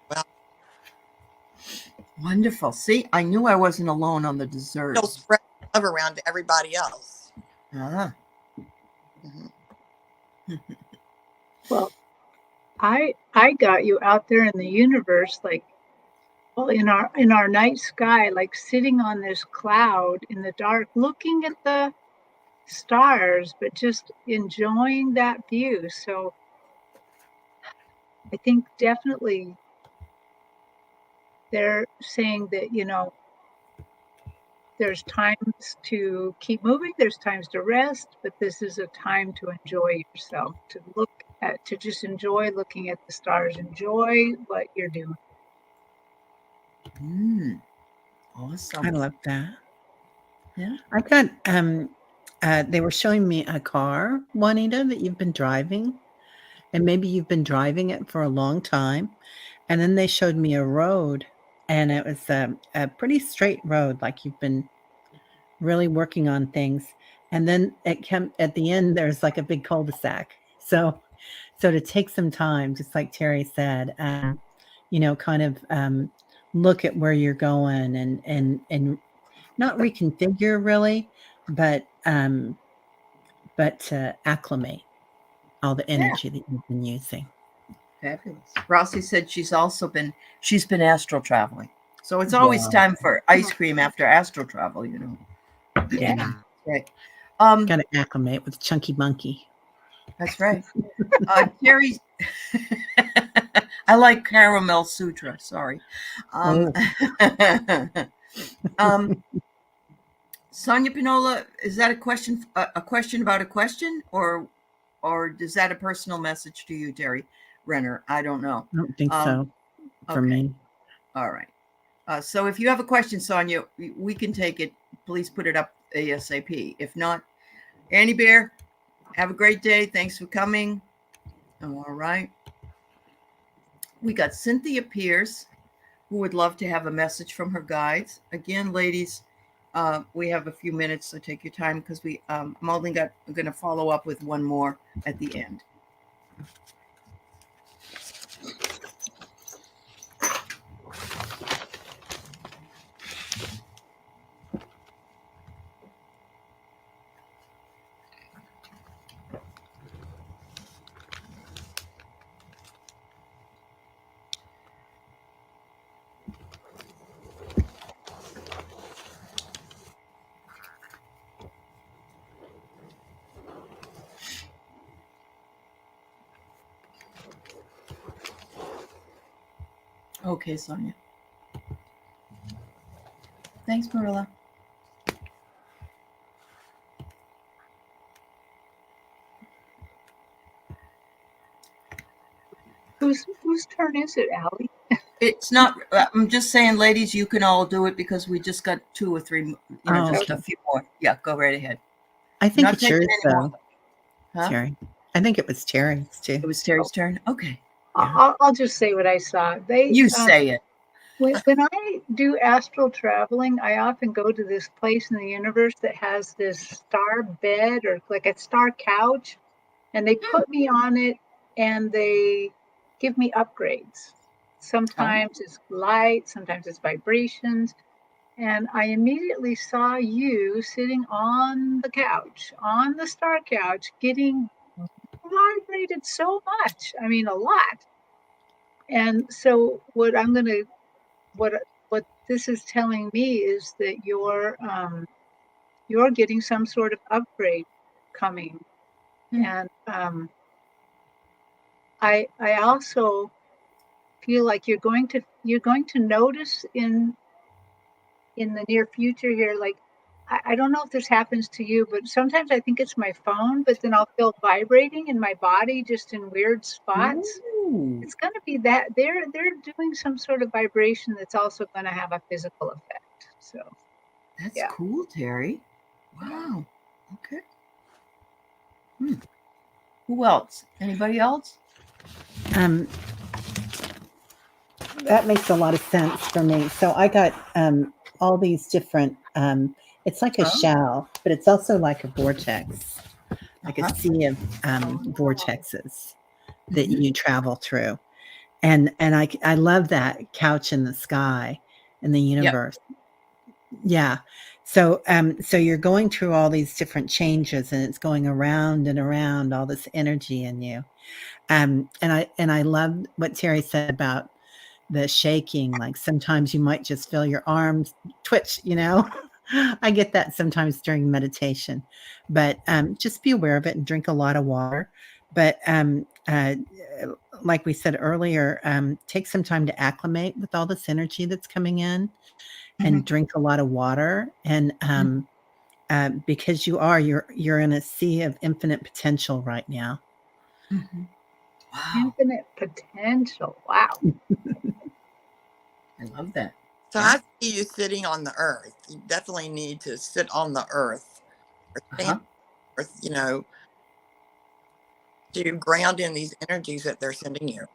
Well, wonderful. See, I knew I wasn't alone on the dessert. you'll spread love around to everybody else. Ah. Mm-hmm. Well, I got you out there in the universe, like, well, in our night sky, like sitting on this cloud in the dark, looking at the stars, but just enjoying that view. So I think definitely they're saying that, you know, there's times to keep moving, there's times to rest, but this is a time to enjoy yourself, to just enjoy looking at the stars, enjoy what you're doing. Awesome. I love that. Yeah. I got they were showing me a car, Juanita, that you've been driving, and maybe you've been driving it for a long time. And then they showed me a road, and it was a pretty straight road, like you've been really working on things. And then it came at the end, there's like a big cul-de-sac. So to take some time, just like Terry said, you know, kind of look at where you're going and not reconfigure really, but to acclimate all the energy that you've been using. Fabulous. Rossi said she's been astral traveling. So it's always time for ice cream after astral travel, you know. Yeah. Right. Got to acclimate with Chunky Monkey. That's right. Terry, I like Caramel Sutra. Sorry. Sonia Pinola, is that a question about a question, or is that a personal message to you, Terry Renner? I don't know. I don't think so for me. All right. So if you have a question, Sonia, we can take it. Please put it up ASAP. If not, Annie Bear, have a great day. Thanks for coming. All right. We got Cynthia Pierce, who would love to have a message from her guides. Again, ladies, we have a few minutes, so take your time, because I'm only going to follow up with one more at the end. Okay, Sonia. Thanks, Marilla. Whose turn is it, Allie? It's not. I'm just saying, ladies, you can all do it because we just got 2 or 3. Oh, Just a few more. Yeah, go right ahead. I think Not it's taking yours any more. though, Huh? Terry. I think it was Terry's It too. was Terry's turn. Okay. I'll just say what I saw. You say it. When I do astral traveling, I often go to this place in the universe that has this star bed or like a star couch, and they put me on it and they give me upgrades. Sometimes it's light, sometimes it's vibrations. And I immediately saw you sitting on the couch, on the star couch, getting vibrated so much. I mean, a lot. And so what this is telling me is that you're getting some sort of upgrade coming. And I also feel like you're going to notice in the near future here, like I don't know if this happens to you, but sometimes I think it's my phone, but then I'll feel vibrating in my body just in weird spots. Ooh, It's going to be that they're doing some sort of vibration that's also going to have a physical effect. So that's yeah. cool, Terry. Wow. Okay. Who else? Anybody else? That makes a lot of sense for me. So I got all these different. It's like a shell, but it's also like a vortex, like a sea of vortexes that you travel through, and I love that couch in the sky, in the universe. Yeah. So so you're going through all these different changes, and it's going around and around, all this energy in you. And I love what Terry said about the shaking. Like sometimes you might just feel your arms twitch, you know. I get that sometimes during meditation, but just be aware of it and drink a lot of water. But like we said earlier, take some time to acclimate with all this energy that's coming in, and drink a lot of water. And because you're in a sea of infinite potential right now. Wow. Infinite potential. Wow. I love that. So I see you sitting on the earth. You definitely need to sit on the earth or stand on the earth, to ground in these energies that they're sending you.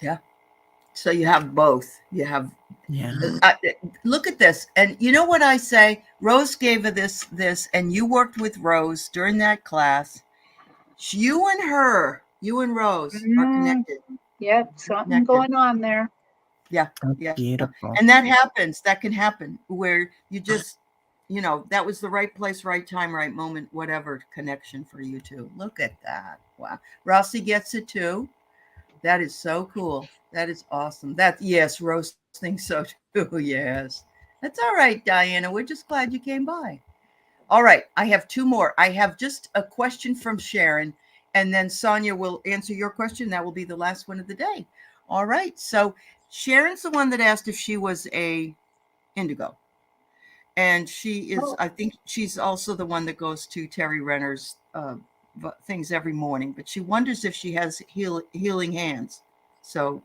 Yeah. So you have both. You have. Yeah. Look at this. And you know what I say? Rose gave her this, and you worked with Rose during that class. You and Rose are connected. Yep, something going on there. Yeah. That's Yeah. beautiful. And that happens. That can happen where you just, that was the right place, right time, right moment, whatever connection for you two. Look at that. Wow. Rossi gets it too. That is so cool. That is awesome. Yes, Rose thinks so too. Yes. That's all right, Diana. We're just glad you came by. All right. I have 2 more. I have just a question from Sharon, and then Sonia will answer your question. That will be the last one of the day. All right. So Sharon's the one that asked if she was a indigo. And she is, I think she's also the one that goes to Terry Renner's things every morning, but she wonders if she has healing hands. So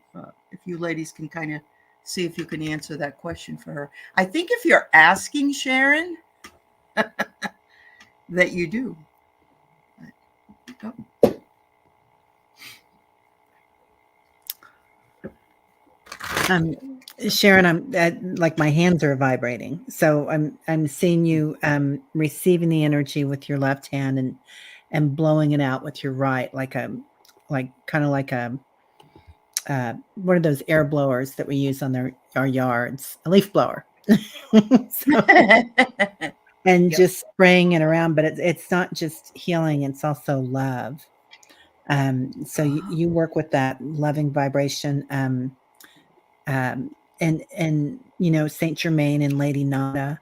if you ladies can kind of see if you can answer that question for her. I think if you're asking Sharon, that you do. Sharon, I'm like my hands are vibrating, so I'm seeing you receiving the energy with your left hand and blowing it out with your right, like kind of like a what are those air blowers that we use on our yards? A leaf blower. And just spraying it around, but it's not just healing; it's also love. So you work with that loving vibration. And Saint Germain and Lady Nada,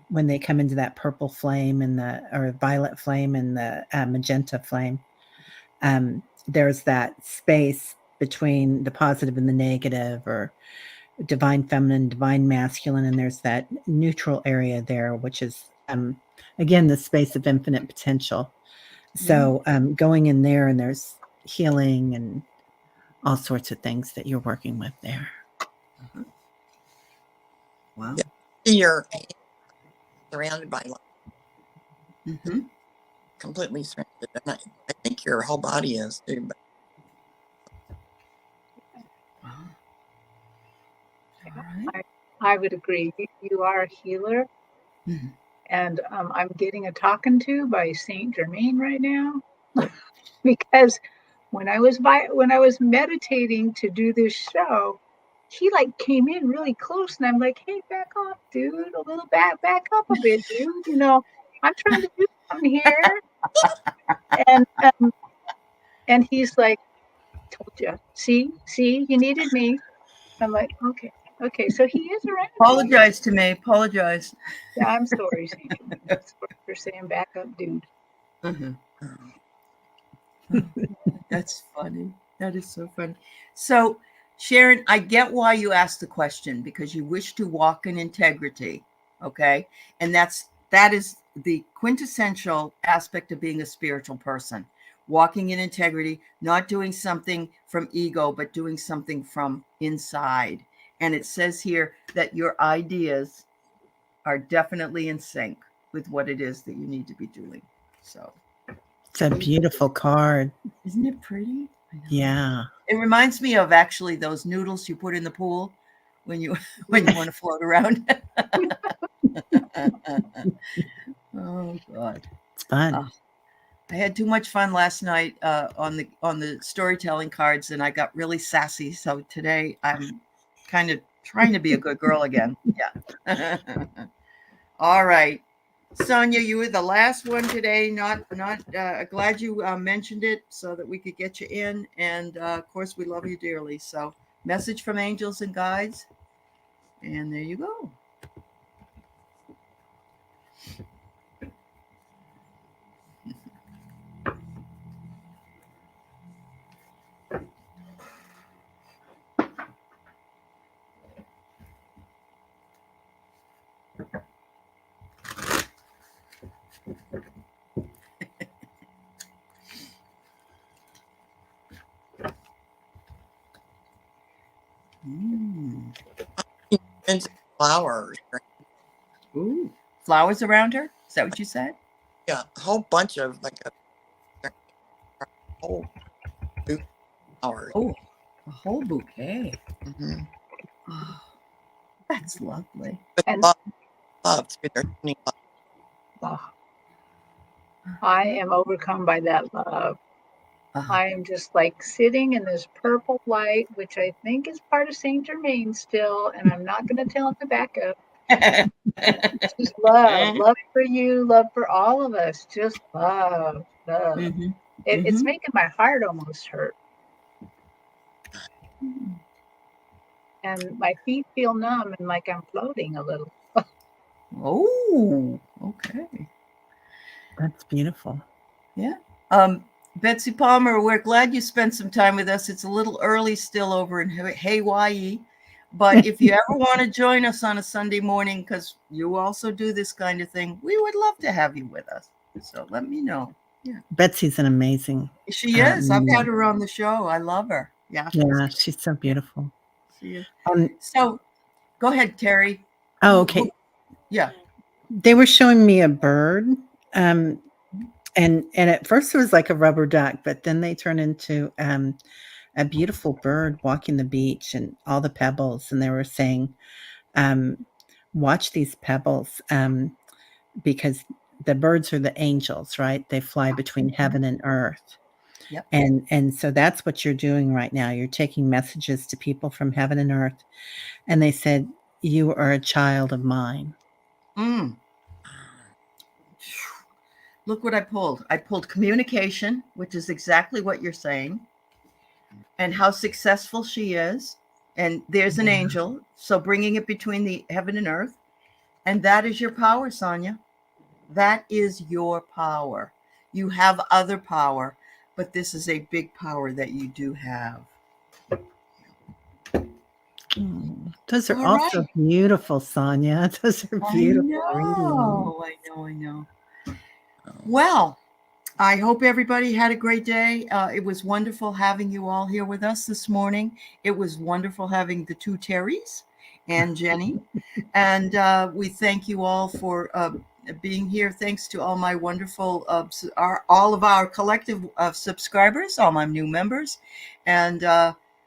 when they come into that purple flame or violet flame and the magenta flame, there's that space between the positive and the negative, or divine feminine, divine masculine, and there's that neutral area there, which is again the space of infinite potential. So going in there, and there's healing and all sorts of things that you're working with there. Wow. Yeah. You're surrounded by light, Mm-hmm. completely surrounded. And I think your whole body is too. But Wow. All right. I would agree. You are a healer. Mhm. And I'm getting a talking to by Saint Germain right now. Because when I was meditating to do this show, he like came in really close, and I'm like, "Hey, back off, dude! A little back up a bit, dude. You know, I'm trying to do something here." And and he's like, "Told you. See, you needed me." I'm like, "Okay." So he is around. Apologize to me. Apologize. Yeah, I'm sorry, Saint Germain. Sorry for saying back up, dude. Mhm. That's funny. That is so funny. So, Sharon, I get why you asked the question, because you wish to walk in integrity. Okay. And that is the quintessential aspect of being a spiritual person. Walking in integrity, not doing something from ego, but doing something from inside. And it says here that your ideas are definitely in sync with what it is that you need to be doing. So, It's a beautiful card. isn't it pretty? I know. Yeah. It reminds me of actually those noodles you put in the pool when you want to float around. Oh God. It's fun. Oh, I had too much fun last night on the storytelling cards, and I got really sassy. So today I'm kind of trying to be a good girl again. Yeah. All right. Sonia, you were the last one today. Not glad you mentioned it so that we could get you in. And of course, we love you dearly. So, message from angels and guides. And there you go. Mm. and flowers. Ooh, flowers around her. Is that what you said? Yeah, a whole bunch of like a whole bouquet of flowers. Oh, a whole bouquet. Mm-hmm. Oh, that's lovely. With And love too. There's so many love. oh, I am overcome by that love. Uh-huh. I am just like sitting in this purple light, which I think is part of Saint Germain still, and I'm not going to tell him to back up. Just love for you, love for all of us. Just love. Mhm. It's making my heart almost hurt, and my feet feel numb and like I'm floating a little. Oh, okay. That's beautiful. Yeah. Betsy Palmer, we're glad you spent some time with us. It's a little early still over in Hawaii, but if you ever want to join us on a Sunday morning, because you also do this kind of thing, we would love to have you with us. So let me know. Yeah. Betsy's an amazing. She is. I've had her on the show. I love her. Yeah. Yeah, she's so beautiful. She is. Um, So go ahead, Terry. oh, okay. Yeah. They were showing me a bird. And at first it was like a rubber duck, but then they turned into a beautiful bird walking the beach and all the pebbles. And they were saying, watch these pebbles, because the birds are the angels, right? They fly between heaven and earth. Yep. And so that's what you're doing right now. You're taking messages to people from heaven and earth. And they said, you are a child of mine. Mm. Look what I pulled. I pulled communication, which is exactly what you're saying, and how successful she is. And there's an angel. So bringing it between the heaven and earth. And that is your power, Sonia. That is your power. You have other power, but this is a big power that you do have. Those are All also right. beautiful, Sonia. Those are I beautiful know. Well, I hope everybody had a great day. It was wonderful having you all here with us this morning. It was wonderful having the two Terrys and Jenny. And we thank you all for being here. Thanks to all my wonderful, all of our collective subscribers, all my new members. And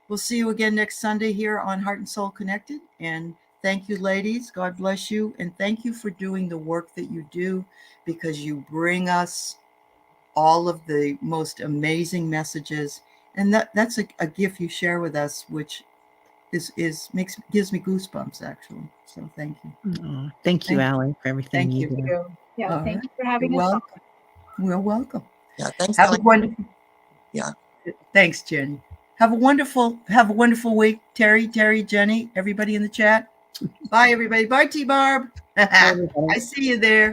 we'll see you again next Sunday here on Heart and Soul Connected. And thank you, ladies. God bless you. And thank you for doing the work that you do, because you bring us all of the most amazing messages. And that's a gift you share with us, which gives me goosebumps, actually. So thank you. Oh, thank you, Allie, for everything Thank you you. do. Yeah, All thank right. you for having You're us on. welcome. We're welcome. Yeah, thanks, Have Ellie. a wonderful. Yeah. Thanks, Jenny. Have a wonderful week, Terry, Jenny, everybody in the chat. Bye, everybody. Bye, T-Barb. Bye, everybody. I see you there.